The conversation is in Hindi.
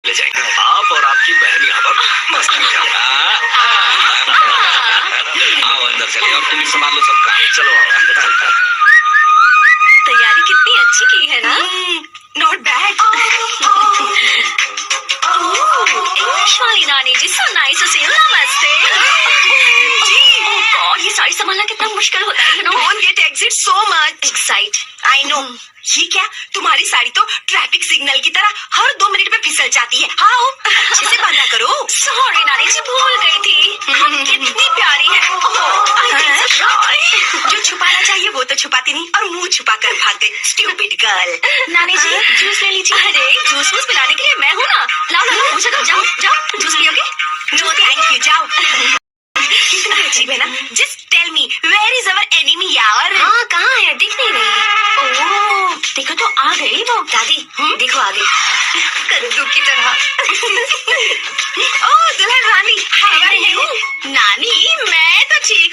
ले जाएंगे। आप और आपकी बहन यहाँ पर मस्ती करें। आओ अंदर चलिए, अब तुम संभाल लो सबका। चलो आओ अंदर चलते हैं। तैयारी कितनी अच्छी की है ना। Not bad. इंग्लिश वाली नानी ji, so nice to see you. नमस्ते जी। ओह गॉड, ये साड़ी संभालना कितना मुश्किल होता है। Don't get excite so much. Excite. I know. ये क्या, तुम्हारी साड़ी तो ट्रैफिक सिग्नल की तरह हर 2 मिनट में फिसल जाती है। हाँ, अच्छे से बांधा करो। सॉरी नानी जी, भूल गई थी। कितनी प्यारी है। जो छुपाना चाहिए वो तो छुपाती नहीं और मुंह छुपा कर भाग गई। Stupid girl. नानी जी, जूस ले लीजिए। अरे जूस वूस पिलाने के लिए मैं हूँ ना। लाओ लाओ, मुझे दो। जाओ जाओ, जूस पियोगे? नो थैंक यू, जाओ। कितना अजीब है ना। Just tell me, where is our enemy यार? हाँ, कहाँ है? दिख नहीं रही। ओह, देखो तो आ गई वो। दादी देखो आ गई, कद्दू की तरह। ओह दुल्हन रानी, हाउ आर यू? नानी, मैं तो ठीक